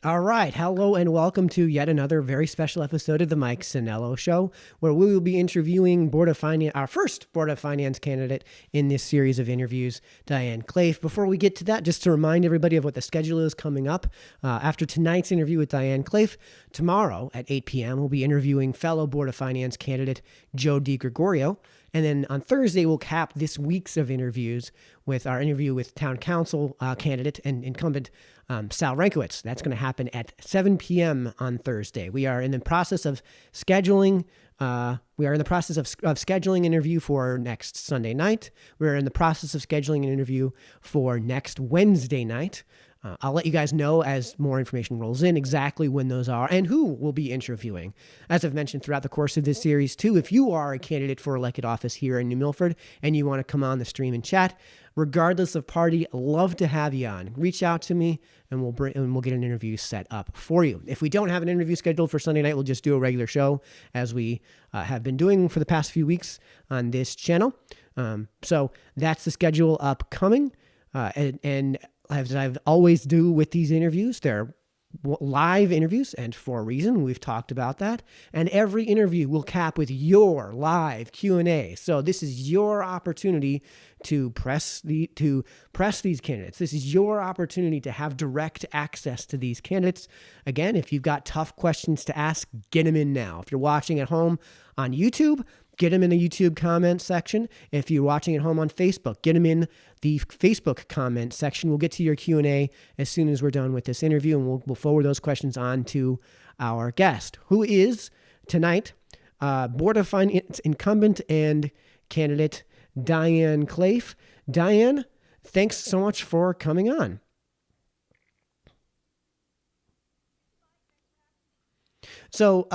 All right. Hello and welcome to yet another very special episode of the Mike Sennello Show, where we will be interviewing our first Board of Finance candidate in this series of interviews, Diane Klaif. Before we get to that, just to remind everybody of what the schedule is coming up. After tonight's interview with Diane Klaif, tomorrow at 8 p.m., we'll be interviewing fellow Board of Finance candidate Joe DiGregorio. And then on Thursday, we'll cap this week's of interviews with our interview with Town Council candidate and incumbent Sal Rankowitz. That's going to happen at 7 p.m. on Thursday. We are in the process of scheduling. Scheduling an interview for next Sunday night. We're in the process of scheduling an interview for next Wednesday night. I'll let you guys know as more information rolls in exactly when those are and who will be interviewing. As I've mentioned throughout the course of this series too, if you are a candidate for elected office here in New Milford and you want to come on the stream and chat, regardless of party, love to have you on. Reach out to me and we'll get an interview set up for you. If we don't have an interview scheduled for Sunday night, we'll just do a regular show as we have been doing for the past few weeks on this channel. So that's the schedule upcoming. And as I always do with these interviews, they're live interviews, and for a reason, we've talked about that. And every interview will cap with your live Q&A. So this is your opportunity to press these candidates. This is your opportunity to have direct access to these candidates. Again, if you've got tough questions to ask, get them in now. If you're watching at home on YouTube, get them in the YouTube comment section. If you're watching at home on Facebook, get them in the Facebook comment section. We'll get to your Q&A as soon as we're done with this interview, and we'll forward those questions on to our guest, who is tonight Board of Finance incumbent and candidate Diane Klaif. Diane, thanks so much for coming on. So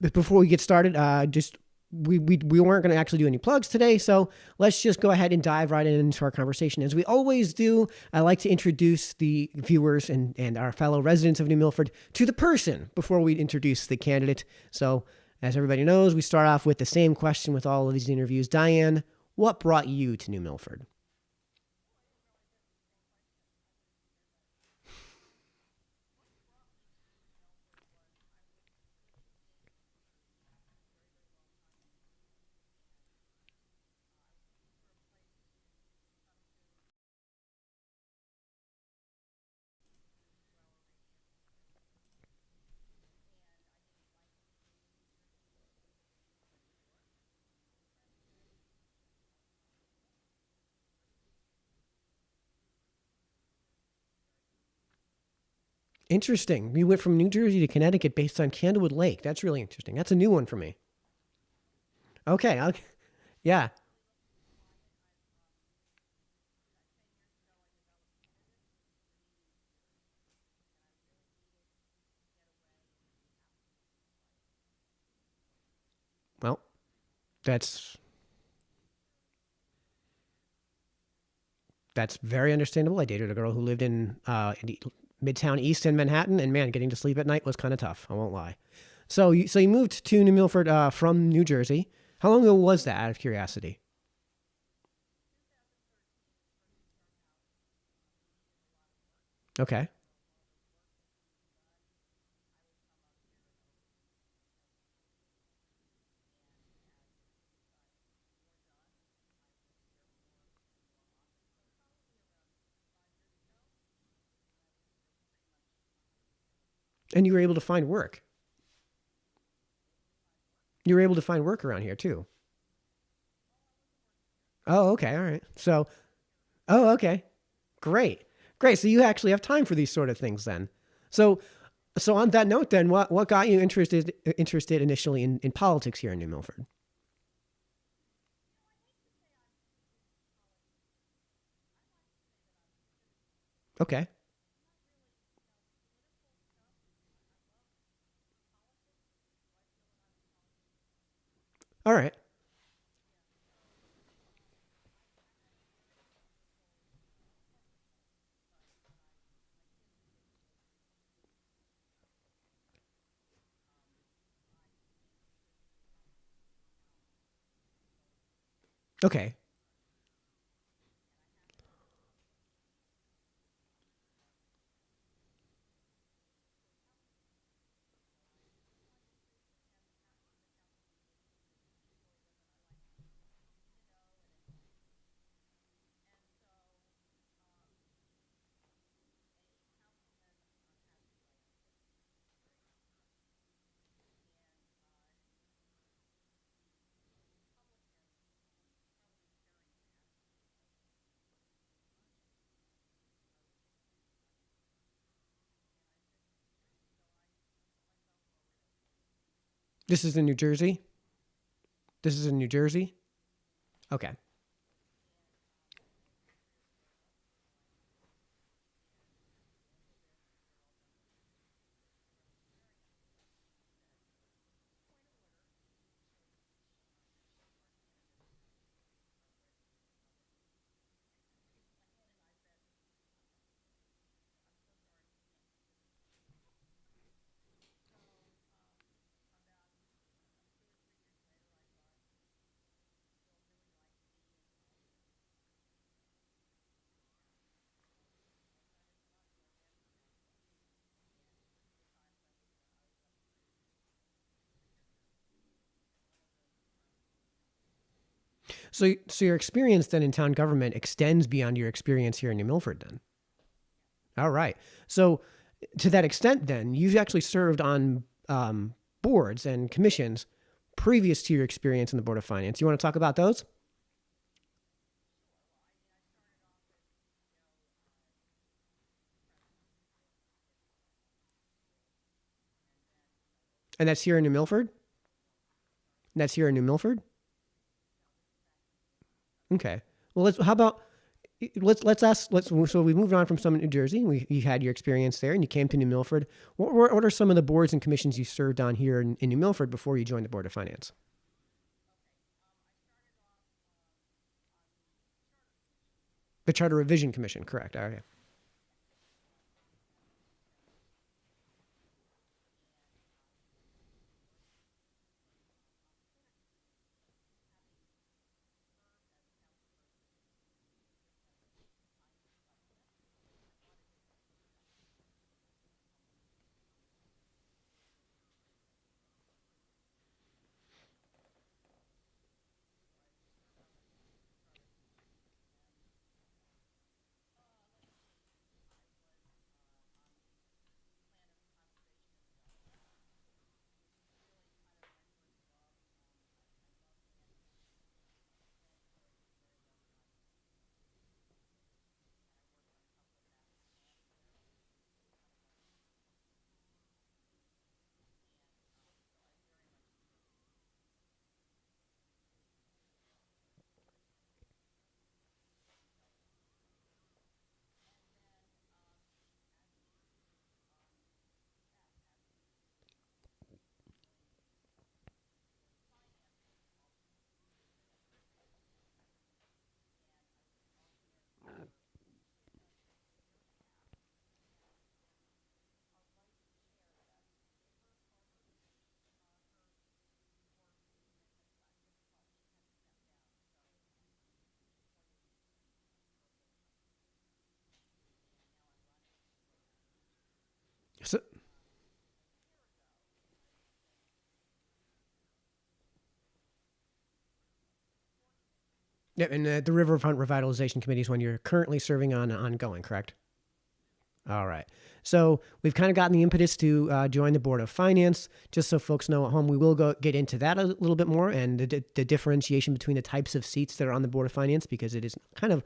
before we get started, we weren't going to actually do any plugs today, so let's just go ahead and dive right into our conversation. As we always do, I like to introduce the viewers and our fellow residents of New Milford to the person before we introduce the candidate. So as everybody knows, we start off with the same question with all of these interviews. Diane, what brought you to New Milford? Interesting. You went from New Jersey to Connecticut based on Candlewood Lake. That's really interesting. That's a new one for me. Okay. Yeah. Well, that's very understandable. I dated a girl who lived in Midtown East in Manhattan, and man, getting to sleep at night was kind of tough. I won't lie. So you moved to New Milford from New Jersey. How long ago was that, out of curiosity? Okay. And you were able to find work. You were able to find work around here too. Oh, okay. All right. Okay. Great. Great. So you actually have time for these sort of things then. So, so on that note then, what got you interested initially in politics here in New Milford? Okay. All right. Okay. This is in New Jersey? This is in New Jersey? Okay. So your experience then in town government extends beyond your experience here in New Milford then? All right. So to that extent then, you've actually served on boards and commissions previous to your experience in the Board of Finance. You want to talk about those? And that's here in New Milford? And that's here in New Milford? Okay. Well, how about so we moved on from some in New Jersey. You had your experience there, and you came to New Milford. What are some of the boards and commissions you served on here in New Milford before you joined the Board of Finance? The Charter Revision Commission, correct? All right. So, yeah, and the Riverfront Revitalization Committee is one you're currently serving on ongoing, correct? All right. So we've kind of gotten the impetus to join the Board of Finance. Just so folks know at home, we will get into that a little bit more and the differentiation between the types of seats that are on the Board of Finance, because it is kind of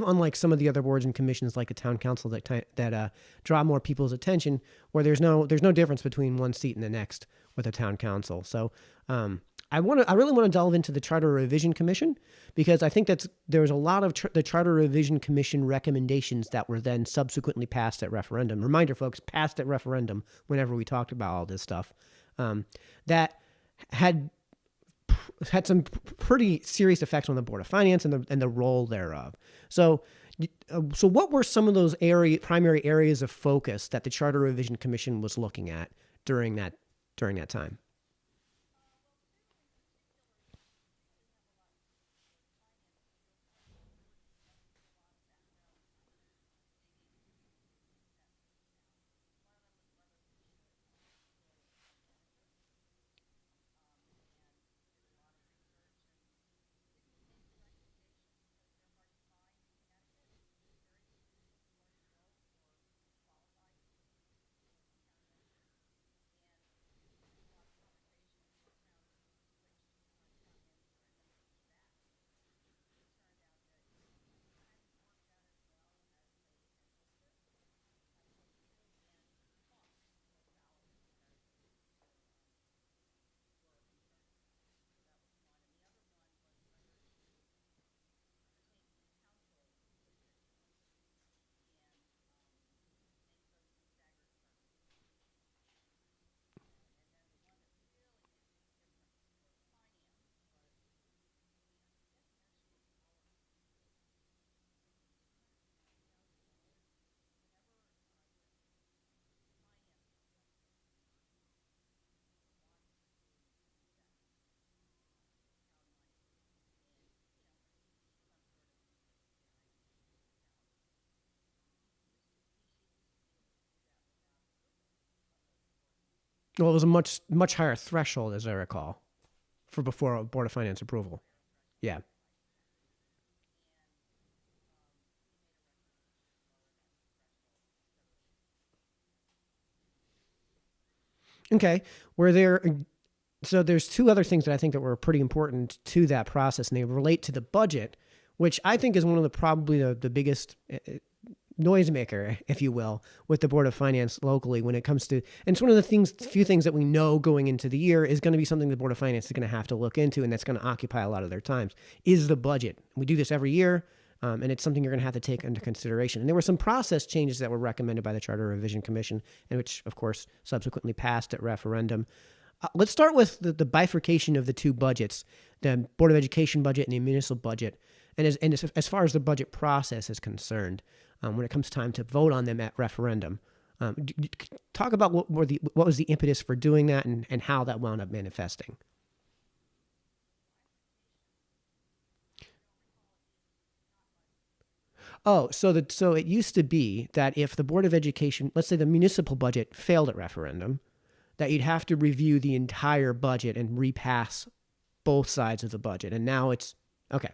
unlike some of the other boards and commissions like a town council that draw more people's attention, where there's no difference between one seat and the next with a town council. So I really want to delve into the Charter Revision Commission, because I think there's a lot of the Charter Revision Commission recommendations that were then subsequently passed at referendum. Reminder, folks, passed at referendum whenever we talked about all this stuff, that had some pretty serious effects on the Board of Finance and the role thereof. So what were some of those primary areas of focus that the Charter Revision Commission was looking at during that time? Well, it was a much higher threshold, as I recall, for before a Board of Finance approval. Yeah. Okay. Were there so there's two other things that I think that were pretty important to that process, and they relate to the budget, which I think is one of the probably the biggest noisemaker, if you will, with the Board of Finance locally when it comes to, and it's one of the few things that we know going into the year is going to be something the Board of Finance is going to have to look into, and that's going to occupy a lot of their times, is the budget. We do this every year, and it's something you're going to have to take into consideration. And there were some process changes that were recommended by the Charter Revision Commission, and which, of course, subsequently passed at referendum. Let's start with the bifurcation of the two budgets, the Board of Education budget and the municipal budget. And as far as the budget process is concerned, when it comes time to vote on them at referendum, talk about what was the impetus for doing that and how that wound up manifesting. Oh, so it used to be that if the Board of Education, let's say the municipal budget failed at referendum, that you'd have to review the entire budget and repass both sides of the budget. And now it's okay.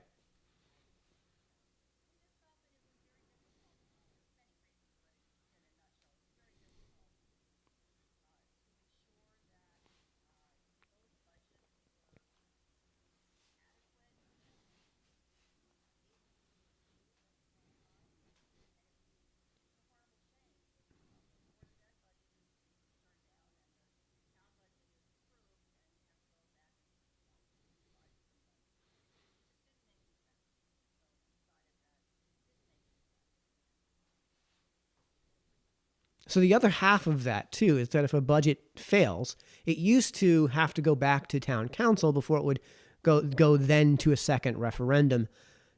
So the other half of that too is that if a budget fails, it used to have to go back to town council before it would go then to a second referendum.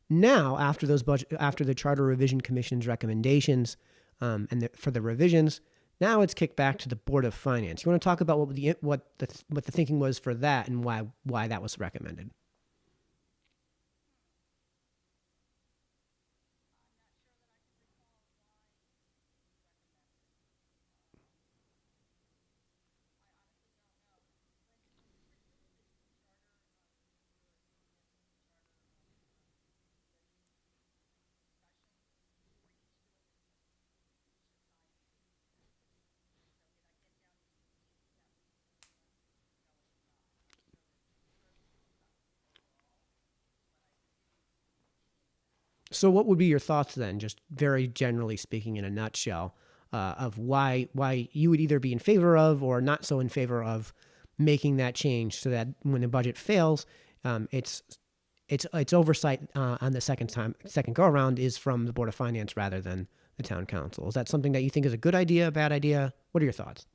Now, after the Charter Revision Commission's recommendations for the revisions, now it's kicked back to the Board of Finance. You want to talk about what the thinking was for that and why that was recommended? So, what would be your thoughts then, just very generally speaking, in a nutshell, of why you would either be in favor of or not so in favor of making that change, so that when the budget fails, it's oversight on the second go around is from the Board of Finance rather than the town council. Is that something that you think is a good idea, a bad idea? What are your thoughts?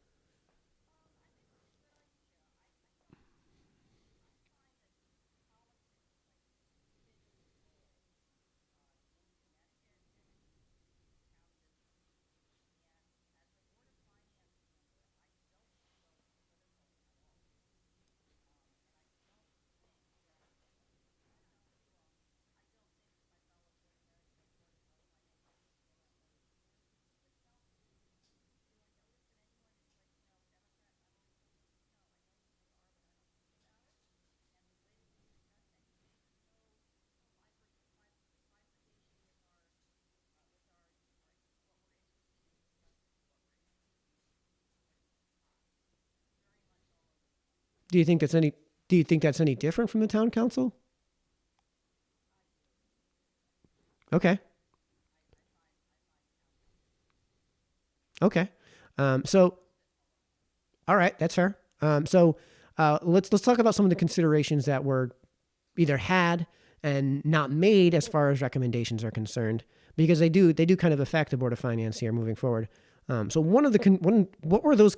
Do you think that's any? Do you think that's any different from the town council? Okay. Okay. So, all right, that's fair. Let's talk about some of the considerations that were either had and not made as far as recommendations are concerned, because they do kind of affect the Board of Finance here moving forward. So one of the what were those?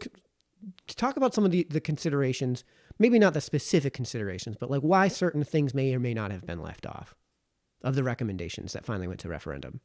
To talk about some of the considerations, maybe not the specific considerations, but like why certain things may or may not have been left off of the recommendations that finally went to referendum.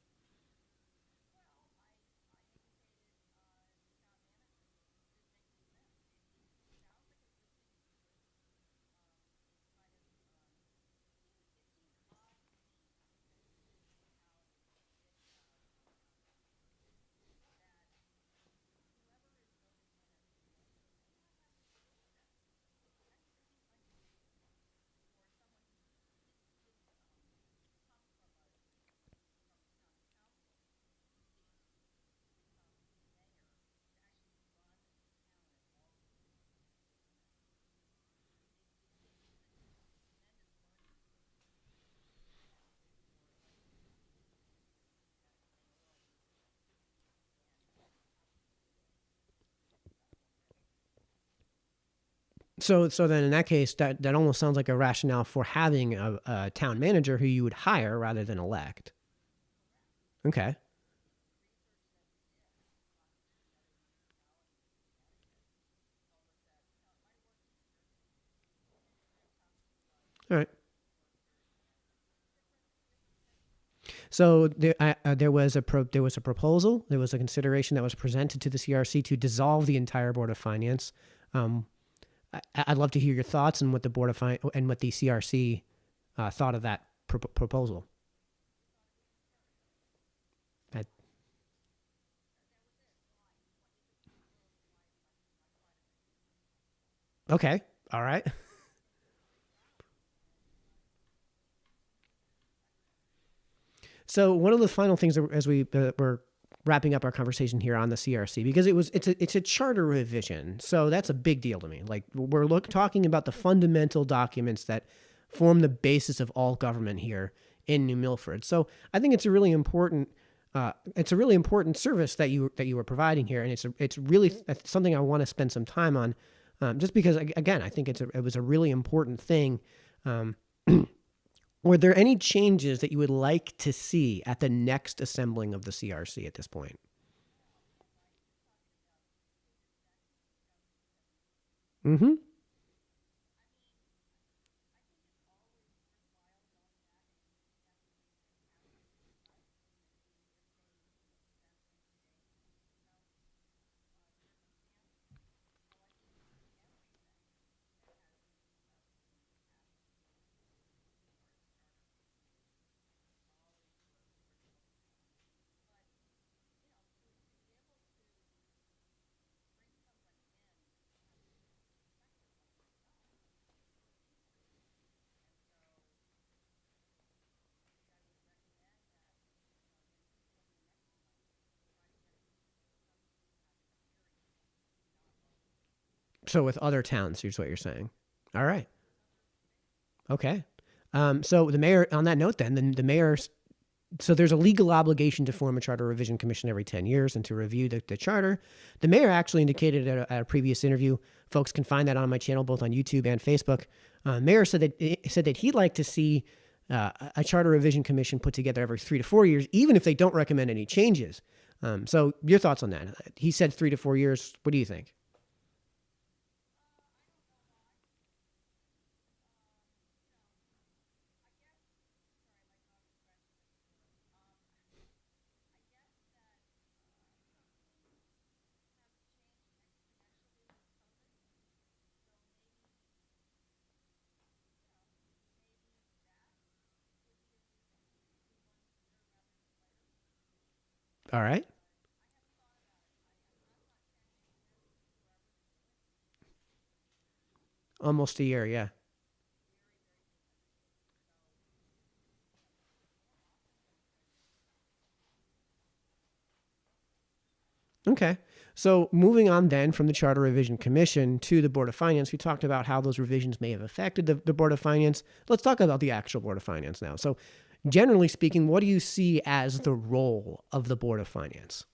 So then in that case, that almost sounds like a rationale for having a town manager who you would hire rather than elect. Okay. All right. So there was a proposal. There was a consideration that was presented to the CRC to dissolve the entire Board of Finance. Um, I'd love to hear your thoughts and what the and what the CRC thought of that proposal. That- okay. All right. So one of the final things as we were wrapping up our conversation here on the CRC, because it's a charter revision, so that's a big deal to me. Like we're talking about the fundamental documents that form the basis of all government here in New Milford. So I think it's a really important service that you are providing here, and it's really something I want to spend some time on, just because again I think it was a really important thing. Um, Were there any changes that you would like to see at the next assembling of the CRC at this point? Mm-hmm. So with other towns, here's what you're saying. All right. Okay. So the mayor, on that note, then the mayor. So there's a legal obligation to form a charter revision commission every 10 years and to review the charter. The mayor actually indicated at a previous interview. Folks can find that on my channel, both on YouTube and Facebook. Mayor said that he'd like to see a charter revision commission put together every 3 to 4 years, even if they don't recommend any changes. So your thoughts on that? He said 3 to 4 years. What do you think? All right. Almost a year, yeah. Okay. So moving on then from the Charter Revision Commission to the Board of Finance, we talked about how those revisions may have affected the Board of Finance. Let's talk about the actual Board of Finance now. So generally speaking, what do you see as the role of the Board of Finance?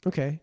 Okay.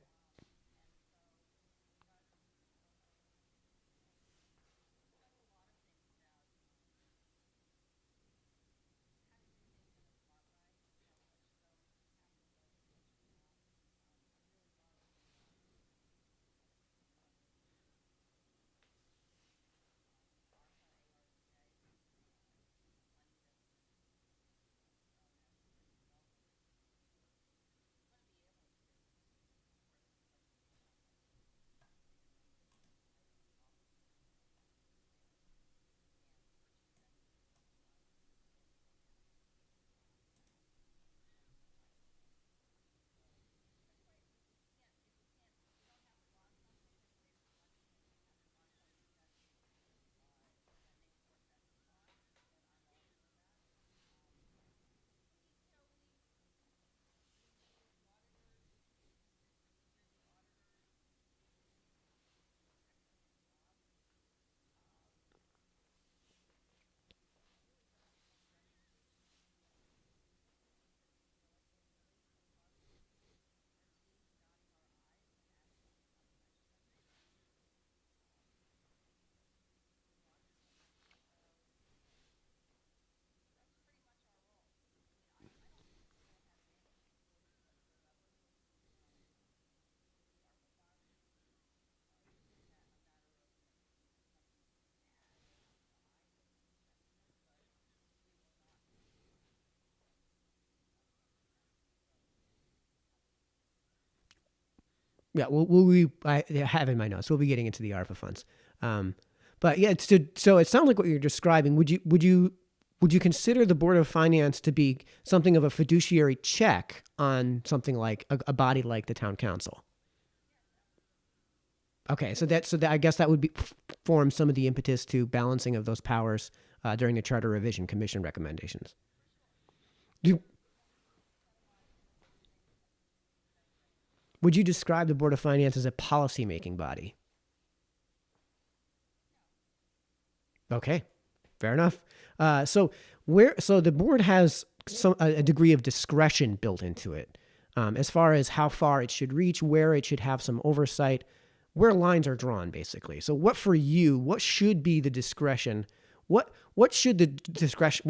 Yeah, I have in my notes. We'll be getting into the ARPA funds. But yeah, so it sounds like what you're describing. Would you consider the Board of Finance to be something of a fiduciary check on something like a body like the town council? Okay, so that I guess that would form some of the impetus to balancing of those powers during the Charter Revision Commission recommendations. Do, would you describe the Board of Finance as a policy-making body? Okay, fair enough. So the board has a degree of discretion built into it, as far as how far it should reach, where it should have some oversight, where lines are drawn, basically. So, what for you? What should be the discretion? What should the discretion?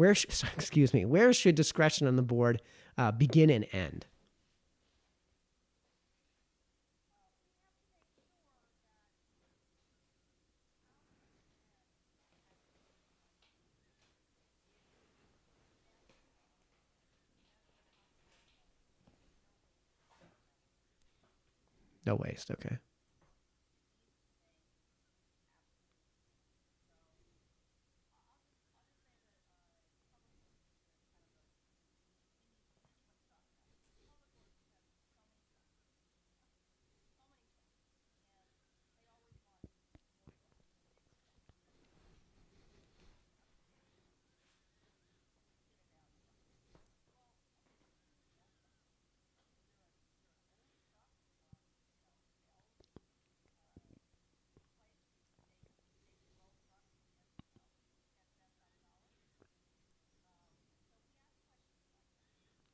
Excuse me. Where should discretion on the board begin and end? No waste. Okay.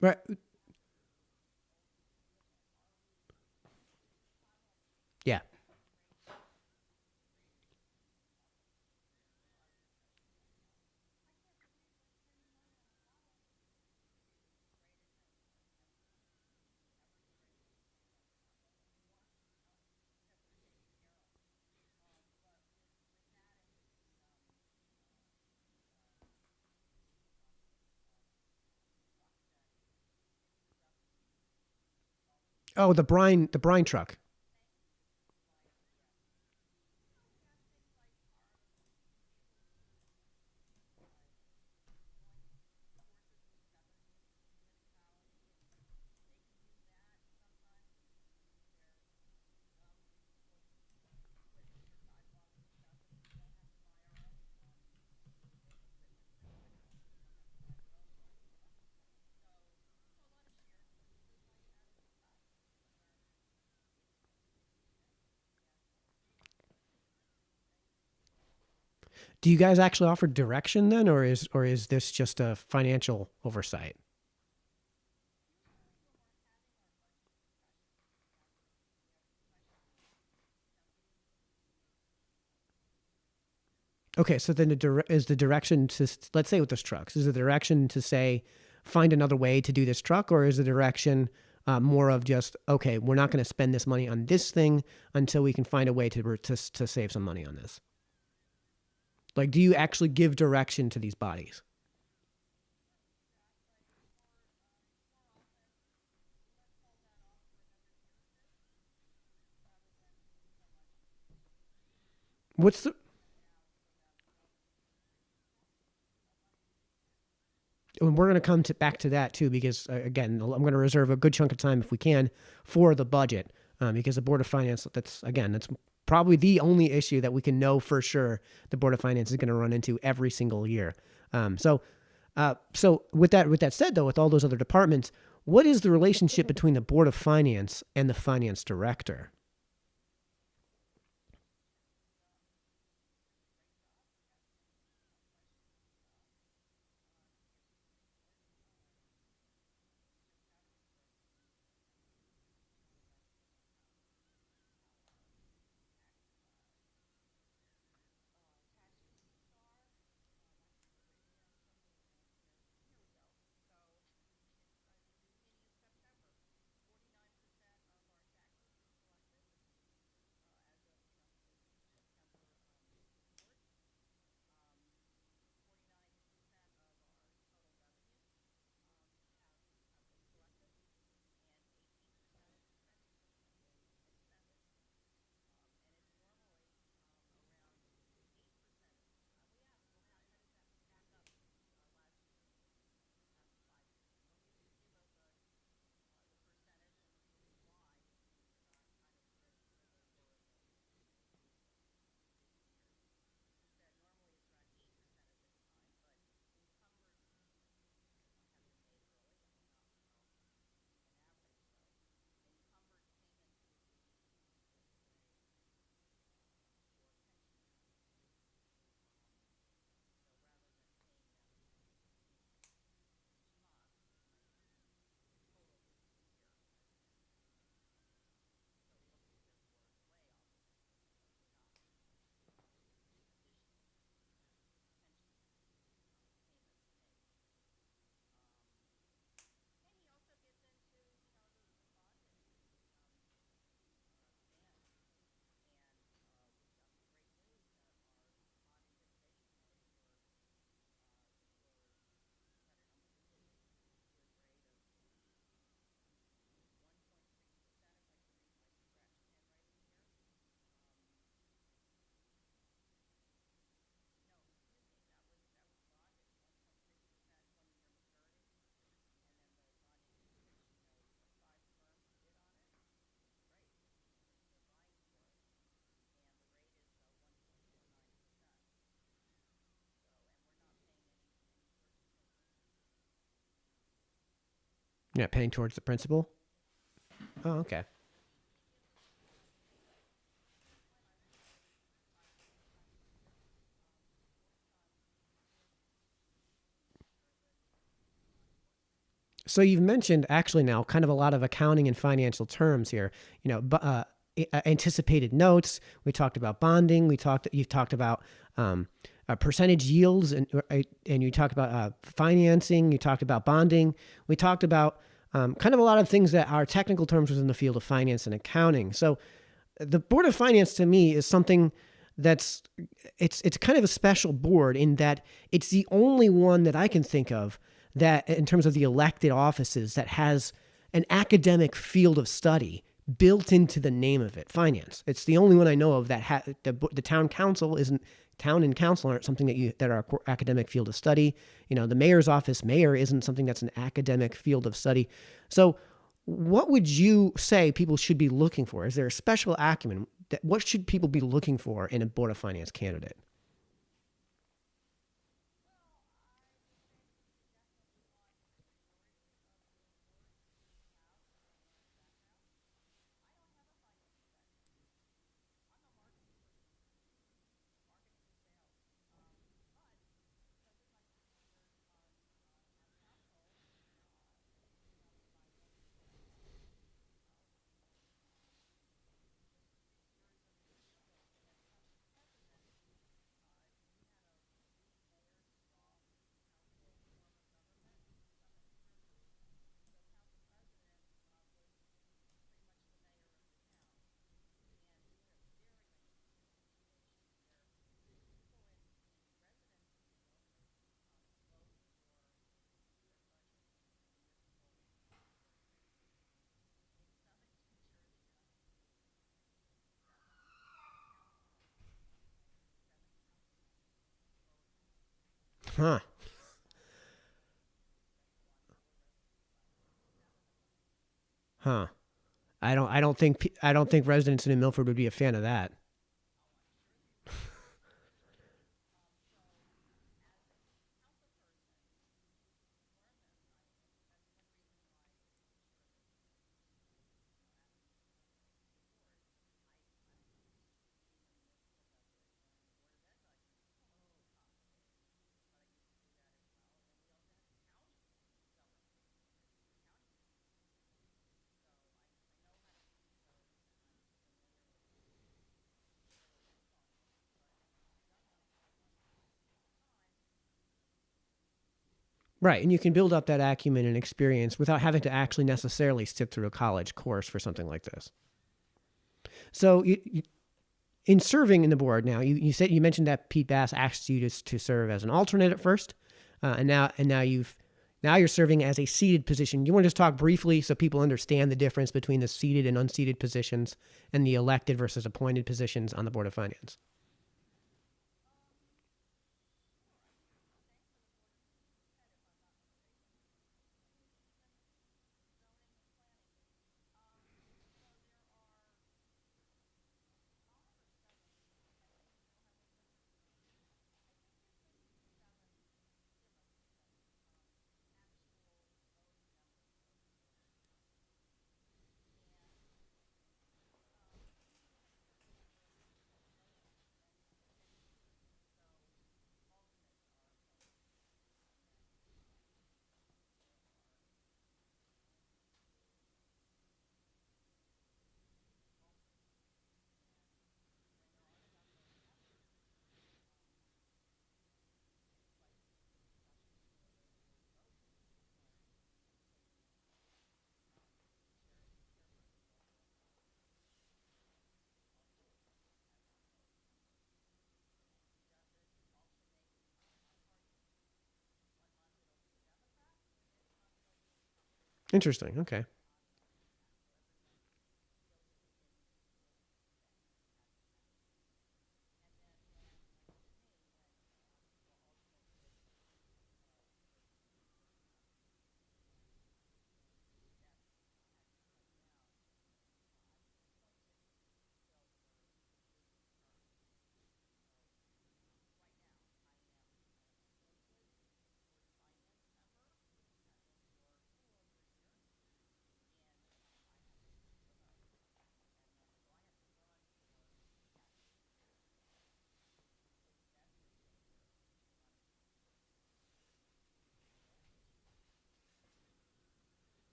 Right. Yeah. Oh, the brine truck. Do you guys actually offer direction then, or is this just a financial oversight? Okay, so then is the direction to, let's say with those trucks, is the direction to say find another way to do this truck, or is the direction more of just, okay, we're not going to spend this money on this thing until we can find a way to save some money on this? Like, do you actually give direction to these bodies? What's the And we're going to come back to that too, because again, I'm going to reserve a good chunk of time if we can for the budget, because the Board of Finance, that's probably the only issue that we can know for sure the Board of Finance is going to run into every single year. So with that said, though, with all those other departments, what is the relationship between the Board of Finance and the finance director? Yeah, paying towards the principal. Oh, okay. So you've mentioned actually now kind of a lot of accounting and financial terms here. You know, anticipated notes. We talked about bonding. You've talked about percentage yields, and you talked about financing. You talked about bonding. We talked about kind of a lot of things that are technical terms within the field of finance and accounting. So the Board of Finance to me is something that's it's kind of a special board in that it's the only one that I can think of that, in terms of the elected offices, that has an academic field of study built into the name of it, finance. It's the only one I know of that the town council isn't. Town and council aren't something that are a academic field of study. You know, the mayor's office, mayor, isn't something that's an academic field of study. So what would you say people should be looking for? Is there a special acumen? What should people be looking for in a Board of Finance candidate? Huh. Huh. I don't think residents in Milford would be a fan of that. Right, and you can build up that acumen and experience without having to actually necessarily sit through a college course for something like this. So, in serving in the board now, you mentioned that Pete Bass asked you to serve as an alternate at first, now you're serving as a seated position. You want to just talk briefly so people understand the difference between the seated and unseated positions and the elected versus appointed positions on the Board of Finance. Interesting. Okay.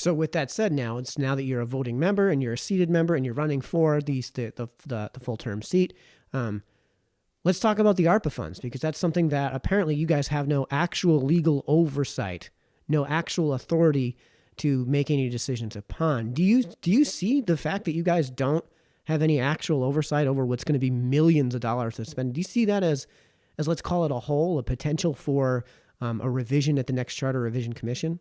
So with that said, now that you're a voting member and you're a seated member and you're running for the full term seat, let's talk about the Arpa funds, because that's something that apparently you guys have no actual legal oversight, no actual authority to make any decisions upon. Do you see the fact that you guys don't have any actual oversight over what's going to be millions of dollars to spend? Do you see that as let's call it a potential for a revision at the next Charter Revision Commission?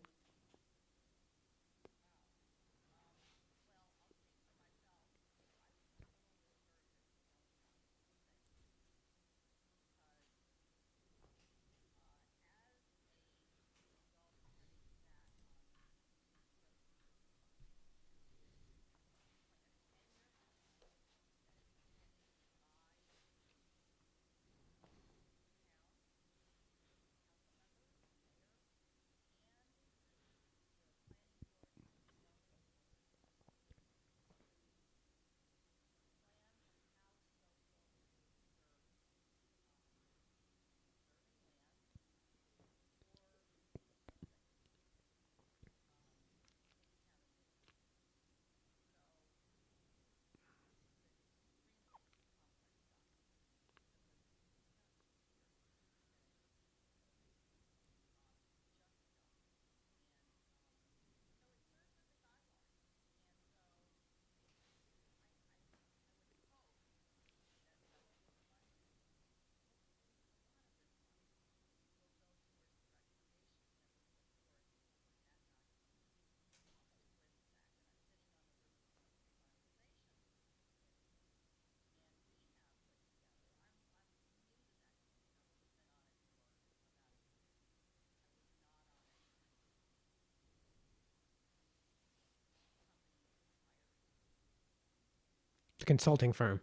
The consulting firm.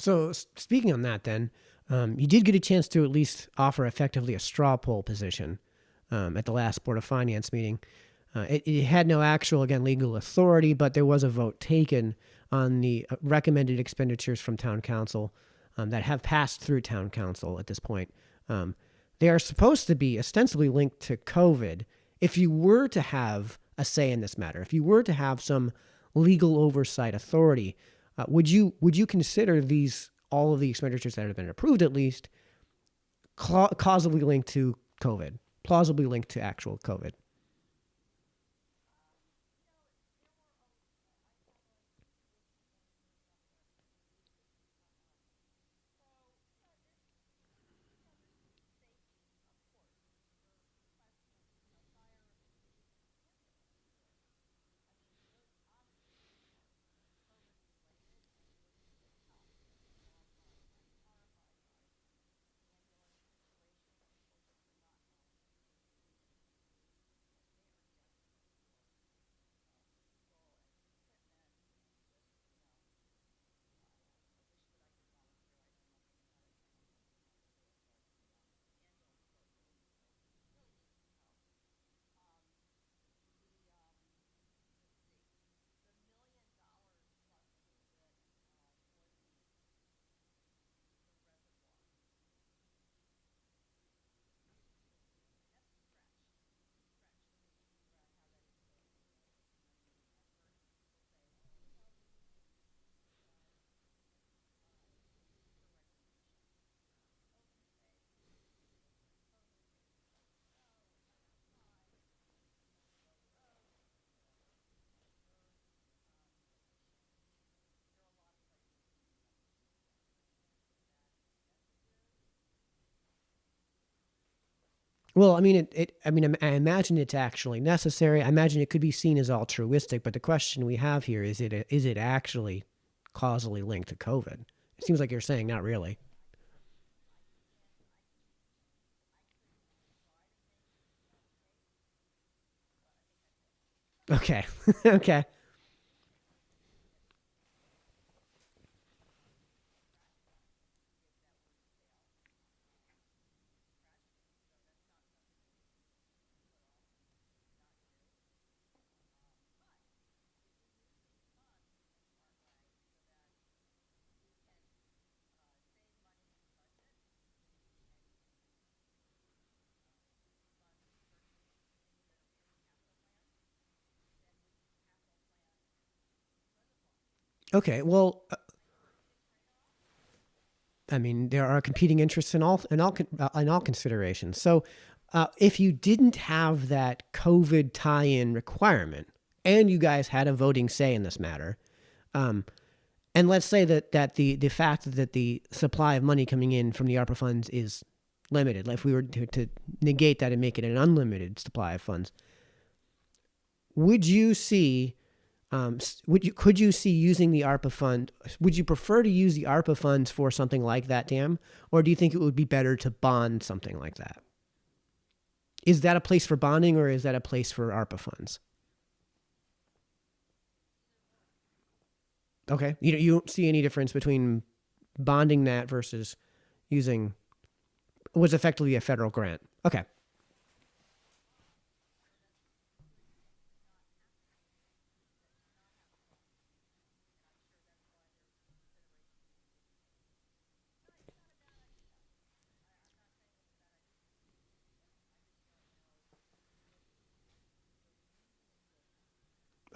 So speaking on that, then you did get a chance to at least offer effectively a straw poll position at the last Board of Finance meeting. It had no actual, again, legal authority, but there was a vote taken on the recommended expenditures from Town Council that have passed through Town Council at this point. They are supposed to be ostensibly linked to COVID. If you were to have a say in this matter, if you were to have some legal oversight authority, would you consider all of the expenditures that have been approved at least causally linked to COVID, plausibly linked to actual COVID? Well, I mean, I imagine it's actually necessary. I imagine it could be seen as altruistic, but the question we have here is it actually causally linked to COVID? It seems like you're saying not really. Okay. Okay. Okay. Well, I mean, there are competing interests in all considerations. So, if you didn't have that COVID tie-in requirement, and you guys had a voting say in this matter, um, and let's say that the fact that the supply of money coming in from the ARPA funds is limited, like if we were to negate that and make it an unlimited supply of funds, would you see could you see using the ARPA fund? Would you prefer to use the ARPA funds for something like that dam, or do you think it would be better to bond something like that? Is that a place for bonding, or is that a place for ARPA funds? Okay, you don't see any difference between bonding that versus using was effectively a federal grant. Okay.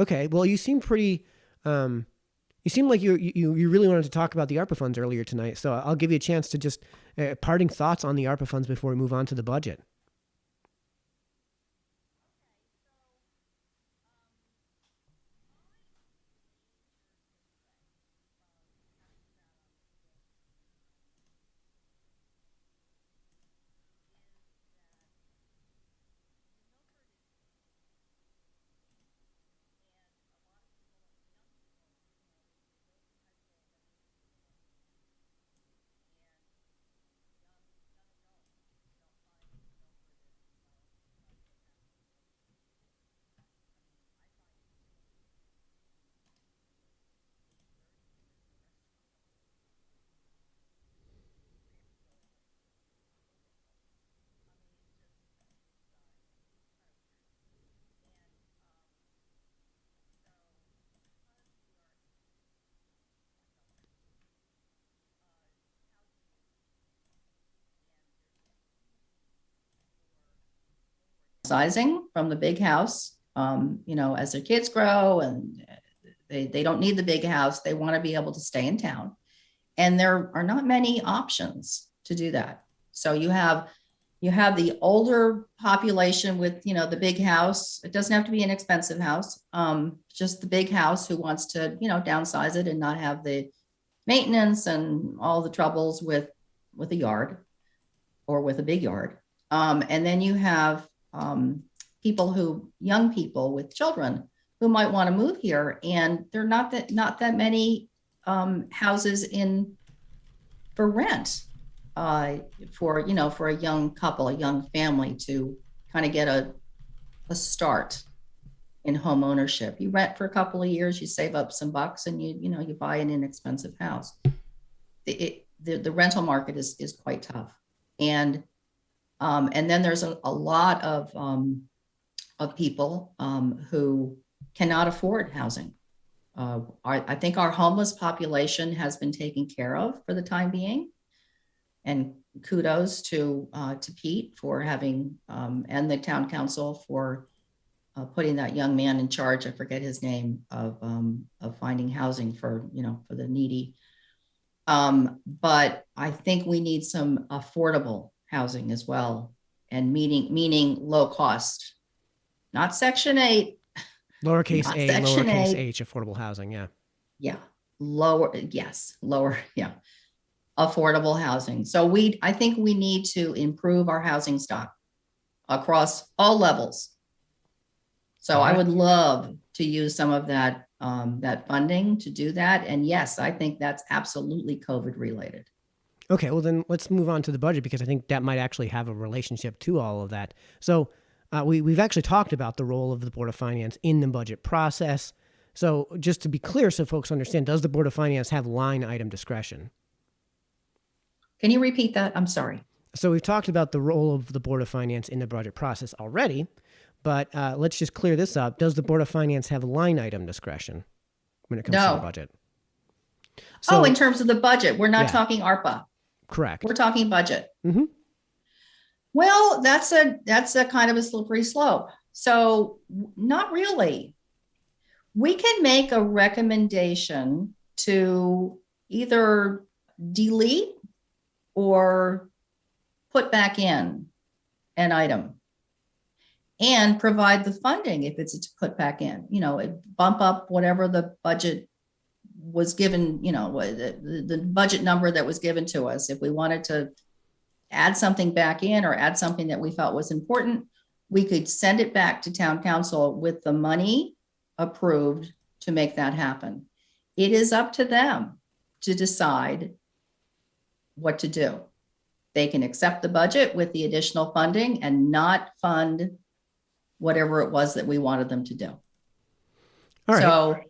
Okay. Well, you seem pretty. You seem like you really wanted to talk about the ARPA funds earlier tonight, so I'll give you a chance to just parting thoughts on the ARPA funds before we move on to the budget. Sizing from the big house, as their kids grow and they don't need the big house, they want to be able to stay in town. And there are not many options to do that. So you have the older population with, the big house. It doesn't have to be an expensive house, just the big house who wants to, downsize it and not have the maintenance and all the troubles with a yard or with a big yard. And then you have young people with children who might want to move here, and there are not that many houses in for rent for a young couple, a young family to kind of get a start in home ownership. You rent for a couple of years, you save up some bucks, and you buy an inexpensive house. The rental market is quite tough, and then there's a lot of people who cannot afford housing. I think our homeless population has been taken care of for the time being, and kudos to Pete for having and the town council for putting that young man in charge. I forget his name of finding housing for the needy. But I think we need some affordable housing as well, and meaning low cost, not Section 8. Lowercase a, lowercase h, affordable housing. Yeah. Yeah. Lower. Yeah. Affordable housing. So I think we need to improve our housing stock across all levels. So I would love to use some of that that funding to do that. And yes, I think that's absolutely COVID related. Okay, well then let's move on to the budget, because I think that might actually have a relationship to all of that. So we've actually talked about the role of the Board of Finance in the budget process. So just to be clear, so folks understand, does the Board of Finance have line item discretion? Can you repeat that? I'm sorry. So we've talked about the role of the Board of Finance in the budget process already, but let's just clear this up. Does the Board of Finance have line item discretion when it comes to the budget? So, in terms of the budget, we're not talking ARPA. Correct. We're talking budget. Mm-hmm. Well, that's a kind of a slippery slope. So not really. We can make a recommendation to either delete or put back in an item and provide the funding if it's to put back in, bump up whatever the budget was given, the budget number that was given to us. If we wanted to add something back in or add something that we felt was important, we could send it back to town council with the money approved to make that happen. It is up to them to decide what to do. They can accept the budget with the additional funding and not fund whatever it was that we wanted them to do. All right. So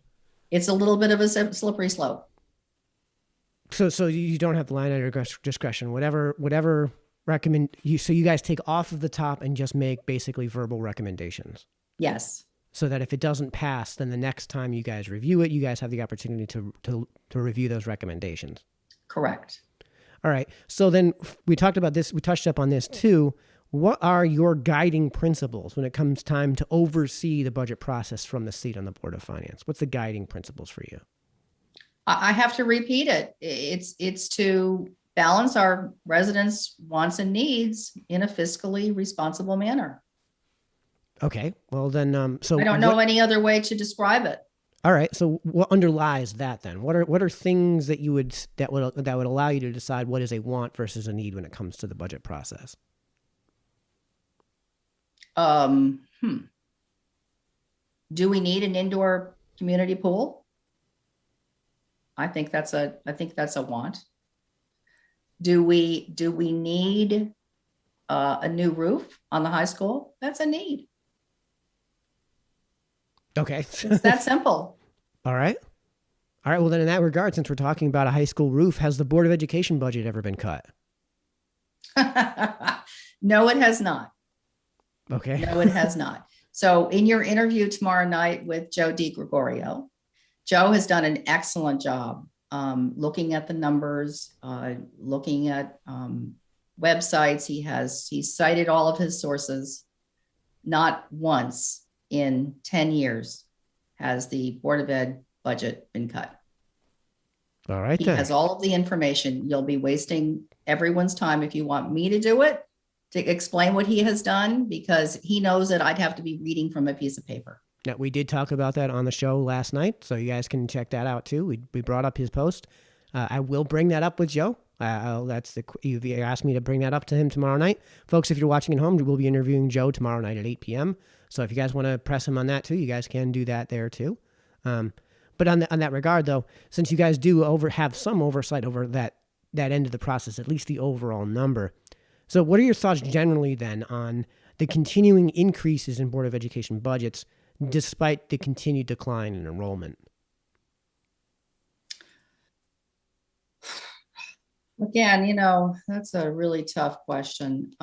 it's a little bit of a slippery slope. So you don't have the line item discretion. Whatever recommend you. So you guys take off of the top and just make basically verbal recommendations. Yes. So that if it doesn't pass, then the next time you guys review it, you guys have the opportunity to review those recommendations. Correct. All right. So then we talked about this. We touched up on this too. What are your guiding principles when it comes time to oversee the budget process from the seat on the Board of Finance? What's the guiding principles for you? I have to repeat it. It's to balance our residents' wants and needs in a fiscally responsible manner. Okay. Well, then, so I don't know any other way to describe it. All right. So what underlies that then? What are things that that would allow you to decide what is a want versus a need when it comes to the budget process? Do we need an indoor community pool? I think that's a want. Do we need a new roof on the high school? That's a need. Okay. It's that simple. All right. Well, then in that regard, since we're talking about a high school roof, has the Board of Education budget ever been cut? No, it has not. Okay. No, it has not. So in your interview tomorrow night with Joe DiGregorio, Joe has done an excellent job looking at the numbers, looking at websites. He's cited all of his sources. Not once in 10 years has the Board of Ed budget been cut. All right. He has all of the information. You'll be wasting everyone's time if you want me to do it, to explain what he has done, because he knows that I'd have to be reading from a piece of paper. Now, we did talk about that on the show last night, so you guys can check that out too. We brought up his post. I will bring that up with Joe. You asked me to bring that up to him tomorrow night. Folks, if you're watching at home, we'll be interviewing Joe tomorrow night at 8 p.m. So if you guys want to press him on that too, you guys can do that there too. But on that regard, though, since you guys do have some oversight over that end of the process, at least the overall number. So what are your thoughts generally then on the continuing increases in Board of Education budgets despite the continued decline in enrollment? Again, that's a really tough question.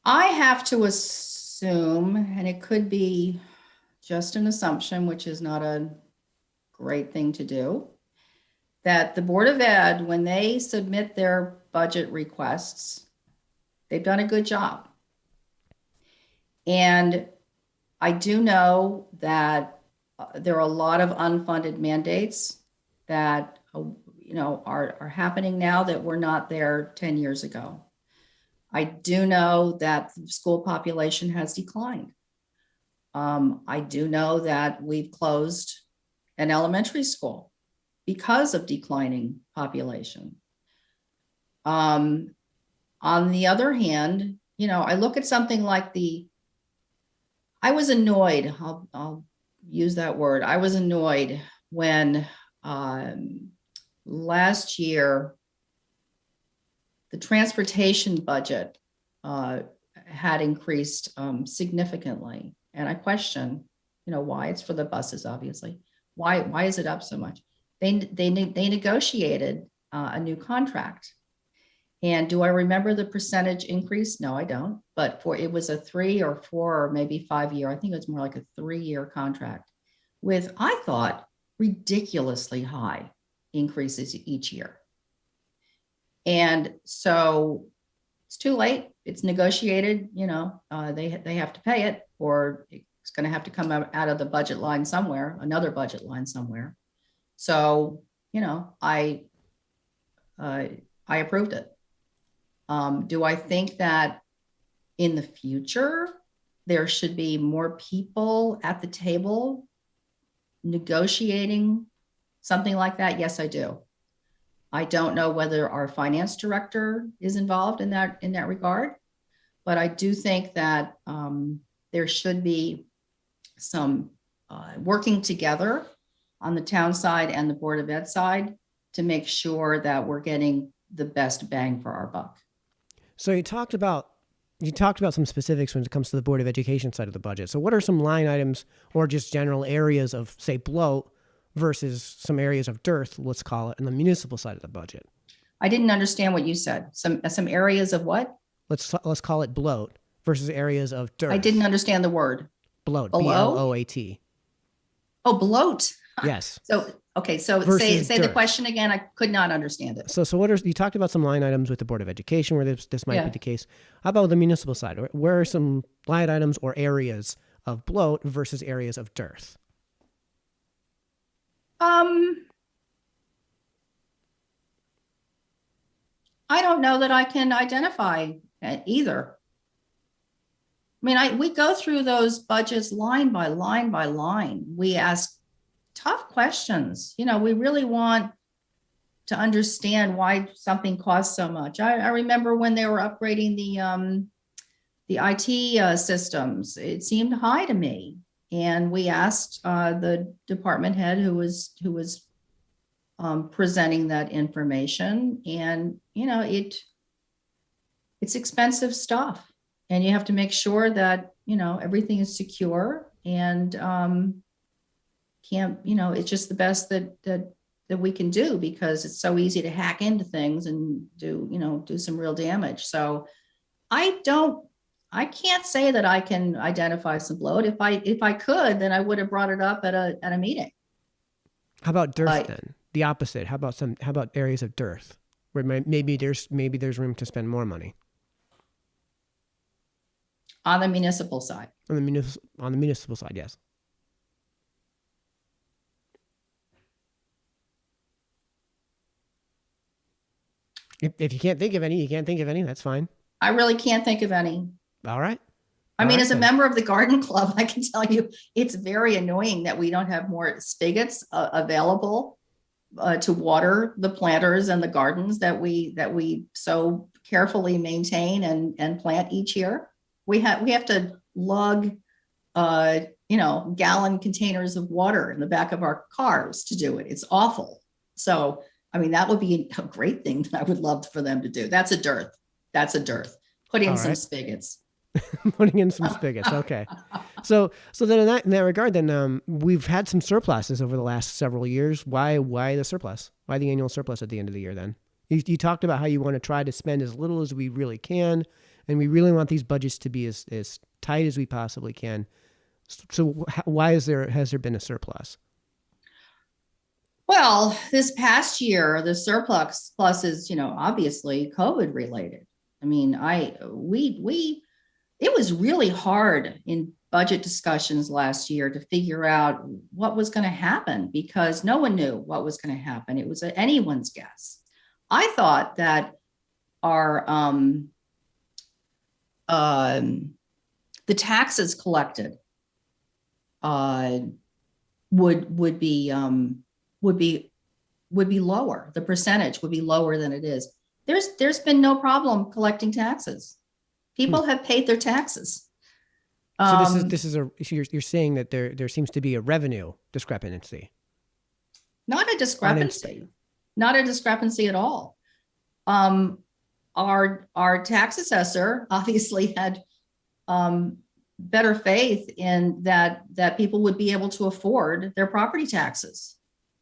I have to assume, and it could be just an assumption, which is not a great thing to do, that the Board of Ed, when they submit their budget requests, they've done a good job. And I do know that there are a lot of unfunded mandates that are happening now that were not there 10 years ago. I do know that the school population has declined. I do know that we've closed an elementary school because of declining population. I On the other hand, I look at something like I was annoyed. I'll use that word. I was annoyed when last year the transportation budget had increased significantly, and I question, why. It's for the buses, obviously. Why is it up so much? They negotiated a new contract. And do I remember the percentage increase? No, I don't. But it was a 3 or 4 or maybe 5 year, I think it was more like a 3-year contract with, I thought, ridiculously high increases each year. And so it's too late. It's negotiated, they have to pay it, or it's going to have to come out of the budget line somewhere, another budget line somewhere. So, I approved it. Do I think that in the future there should be more people at the table negotiating something like that? Yes, I do. I don't know whether our finance director is involved in that regard, but I do think that there should be some working together on the town side and the Board of Ed side to make sure that we're getting the best bang for our buck. So you talked about some specifics when it comes to the Board of Education side of the budget. So what are some line items or just general areas of, say, bloat versus some areas of dearth, let's call it, on the municipal side of the budget? I didn't understand what you said. Some areas of what? Let's call it bloat versus areas of dearth. I didn't understand the word. Bloat. B-L-O-A-T. Oh, bloat. Yes. So okay, so say the question again. I could not understand it. So you talked about some line items with the Board of Education where this might be the case. How about the municipal side? Where are some line items or areas of bloat versus areas of dearth? I don't know that I can identify either. I mean, we go through those budgets line by line by line. We ask tough questions. We really want to understand why something costs so much. I remember when they were upgrading the IT systems, it seemed high to me. And we asked the department head who was presenting that information, and it's expensive stuff, and you have to make sure that everything is secure and it's just the best that we can do, because it's so easy to hack into things and do some real damage. So I can't say that I can identify some bloat. If I could, then I would have brought it up at a meeting. How about dearth then? The opposite. How about areas of dearth where maybe there's room to spend more money? On the municipal side. On the municipal side, yes. If you can't think of any, that's fine. I really can't think of any. All right. I mean, as a member of the garden club, I can tell you it's very annoying that we don't have more spigots available to water the planters and the gardens that we so carefully maintain and plant each year. We have to lug gallon containers of water in the back of our cars to do it. It's awful. So I mean, that would be a great thing that I would love for them to do. That's a dearth. Put in some spigots. Putting in some spigots. Okay. So then in that regard, then we've had some surpluses over the last several years. Why the surplus? Why the annual surplus at the end of the year then? You talked about how you want to try to spend as little as we really can, and we really want these budgets to be as tight as we possibly can. So why has there been a surplus? Well, this past year, the surplus is, obviously COVID related. I mean, it was really hard in budget discussions last year to figure out what was going to happen, because no one knew what was going to happen. It was anyone's guess. I thought that our the taxes collected would be lower. The percentage would be lower than it is. There's been no problem collecting taxes. People have paid their taxes. So you're saying that there seems to be a revenue discrepancy. Not a discrepancy. Not a discrepancy at all. Our tax assessor obviously had better faith in that people would be able to afford their property taxes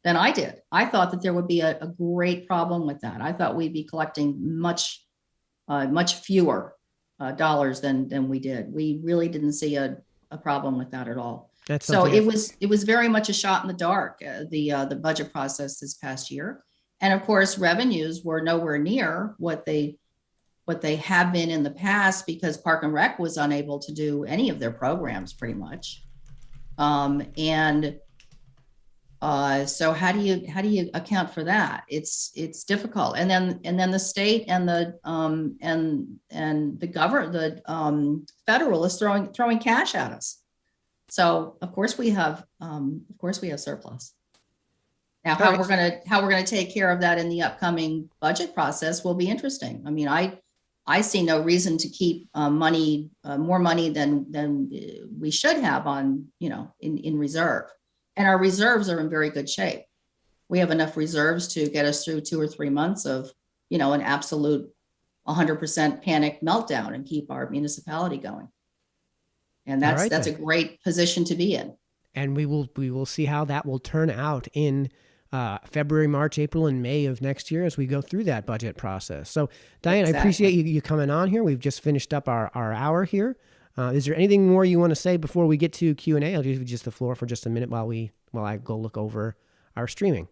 than I did. I thought that there would be a great problem with that. I thought we'd be collecting much fewer dollars than we did. We really didn't see a problem with that at all. So it was very much a shot in the dark, the budget process this past year. And of course, revenues were nowhere near what they have been in the past, because Park and Rec was unable to do any of their programs pretty much. So how do you account for that? It's difficult. And then the state and the federal is throwing cash at us. So of course we have surplus. Now, how we're gonna take care of that in the upcoming budget process will be interesting. I mean, I see no reason to keep more money than we should have in reserve, and our reserves are in very good shape. We have enough reserves to get us through 2 or 3 months of an absolute 100% panic meltdown and keep our municipality going. And that's a great position to be in. And we will see how that will turn out in February, March, April, and May of next year as we go through that budget process. So, Diane, exactly. I appreciate you coming on here. We've just finished up our hour here. Is there anything more you want to say before we get to Q&A? I'll give you just the floor for just a minute while I go look over our streaming.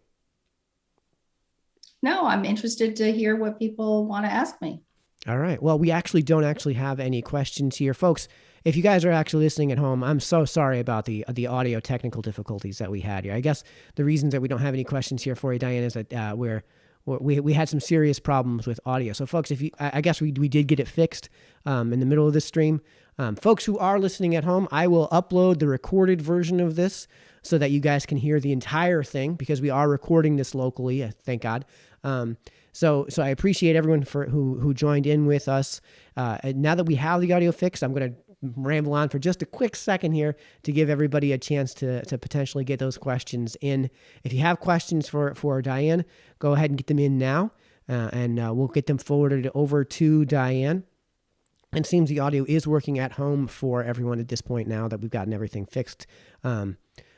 No, I'm interested to hear what people want to ask me. All right. Well, we don't actually have any questions here, folks. If you guys are actually listening at home, I'm so sorry about the audio technical difficulties that we had here. I guess the reasons that we don't have any questions here for you, Diane, is that we had some serious problems with audio. So, folks, I guess we did get it fixed in the middle of this stream. Folks who are listening at home, I will upload the recorded version of this so that you guys can hear the entire thing, because we are recording this locally, thank God. So I appreciate everyone who joined in with us. Now that we have the audio fixed, I'm going to ramble on for just a quick second here to give everybody a chance to potentially get those questions in. If you have questions for Diane, go ahead and get them in now, and we'll get them forwarded over to Diane. And it seems the audio is working at home for everyone at this point now that we've gotten everything fixed.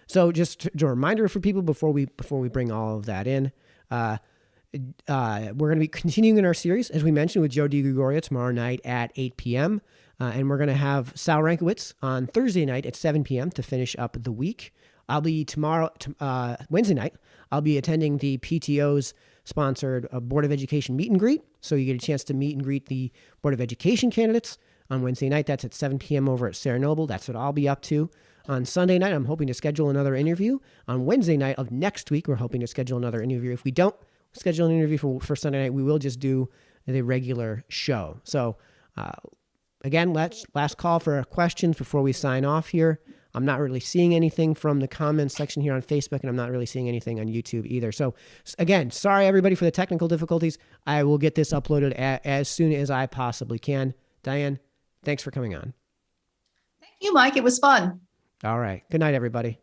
So just a reminder for people before we bring all of that in. We're going to be continuing in our series, as we mentioned, with Joe DiGregorio tomorrow night at 8 p.m. And we're going to have Sal Rankowitz on Thursday night at 7 p.m. to finish up the week. I'll be Wednesday night, I'll be attending the PTO's sponsored Board of Education meet and greet. So you get a chance to meet and greet the Board of Education candidates on Wednesday night. That's at 7 p.m. over at Sarah Noble. That's what I'll be up to. On Sunday night, I'm hoping to schedule another interview. On Wednesday night of next week, we're hoping to schedule another interview. If we don't schedule an interview for Sunday night, we will just do the regular show. So, again, last call for questions before we sign off here. I'm not really seeing anything from the comments section here on Facebook, and I'm not really seeing anything on YouTube either. So, again, sorry, everybody, for the technical difficulties. I will get this uploaded as soon as I possibly can. Diane, thanks for coming on. Thank you, Mike. It was fun. All right. Good night, everybody.